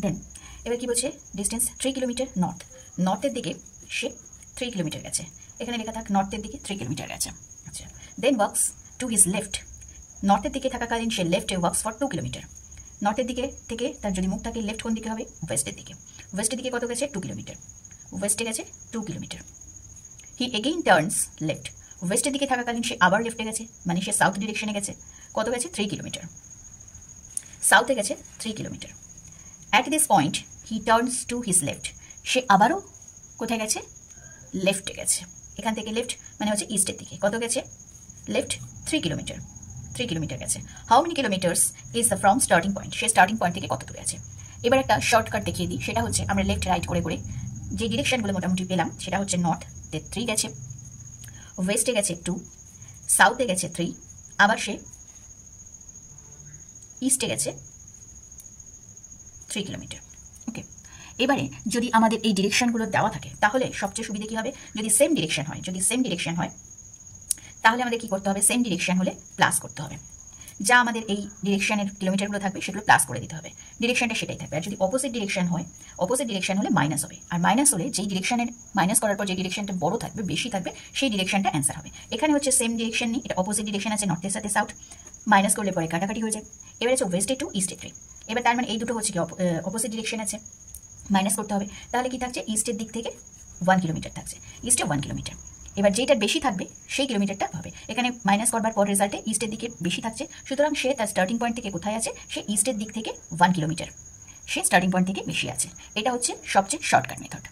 দেন এবার কি বলছে, ডিস্টেন্স 3 কিলোমিটার নর্থ, নর্থের দিকে সে 3 কিলোমিটার গেছে, এখানে লেখা থাক নর্থের দিকে 3 কিলোমিটার গেছে। আচ্ছা, দেন ওয়াক্স টু হিজ লেফট, নর্থের দিকে থাকাকালীন সে লেফটে ওয়াক্স ফর 2 কিলোমিটার, নর্থের দিকে থেকে তার যদি মুখ থাকে লেফট কোন দিকে হবে, ওয়েস্টের দিকে, ওয়েস্টের দিকে কত গেছে 2 কিলোমিটার, ওয়েস্টে গেছে 2 কিলোমিটার। হি এগেইন টার্নস লেফট, ওয়েস্টের দিকে থাকাকালীন সে আবার লেফটে গেছে, মানে সে সাউথ ডিরেকশনে গেছে, কত গেছে 3 কিলোমিটার, সাউথে গেছে 3 kilometre. At this point he turns to his left, সে আবারও কোথায় গেছে, লেফটে গেছে, এখান থেকে লেফট মানে হচ্ছে ইস্টের দিকে, কত গেছে লেফট 3 কিলোমিটার, 3 কিলোমিটার গেছে। How many kilometres is the from starting point, say starting point থেকে কত দূরে আছে। এবার একটা শর্টকাট দেখিয়ে দিই, সেটা হচ্ছে আমরা লেফট রাইট করে করে যে ডিরেকশনগুলো মোটামুটি পেলাম, সেটা হচ্ছে নর্থে 3 গেছে, ওয়েস্টে গেছে 2, সাউথে গেছে 3, আবার সে ইস্টে গেছে 3 কিলোমিটার। ওকে, এবারে যদি আমাদের এই ডিরেকশনগুলো দেওয়া থাকে তাহলে সবচেয়ে সুবিধা কী হবে, যদি সেম ডিরেকশন হয়, যদি সেম ডিরেকশন হয় তাহলে আমাদের কী করতে হবে, সেম ডিরেকশন হলে প্লাস করতে হবে, যা আমাদের এই ডিরেকশনের কিলোমিটারগুলো থাকবে সেগুলো প্লাস করে দিতে হবে, ডিরেকশনটা সেটাই থাকবে। আর যদি অপোজিট ডিরেকশন হয়, অপোজিট ডিরেকশন হলে মাইনাস হবে, আর মাইনাস হলে যেই ডিরেকশনের মাইনাস করার পর যে ডিরেকশনটা বড় থাকবে, বেশি থাকবে, সেই ডিরেকশনটা অ্যান্সার হবে। এখানে হচ্ছে সেম ডিরেকশন নেই, এটা অপোজিট ডিরেকশন আছে, নর্থের সাথে সাউথ, মাইনাস করলে পরে কাটাকাটি হয়ে যায়। এবার হচ্ছে ওয়েস্টে 2 ইস্টে 3, এবার তার মানে এই দুটো হচ্ছে কি অপোজিট ডিরেকশন আছে, মাইনাস করতে হবে, তাহলে কি থাকছে ইস্টের দিক থেকে 1 কিলোমিটার থাকছে, ইস্টে 1 কিলোমিটার। এবার যেটা বেশি থাকবে সেই কিলোমিটারটা হবে, এখানে মাইনাস করবার পর রেজাল্টে ইস্টের দিকে বেশি থাকছে, সুতরাং সে তার স্টার্টিং পয়েন্ট থেকে কোথায় আছে, সে ইস্টের দিক থেকে 1 কিলোমিটার, সে স্টার্টিং পয়েন্ট থেকে বেশি আছে। এটা হচ্ছে সবচেয়ে শর্টকাট মেথড।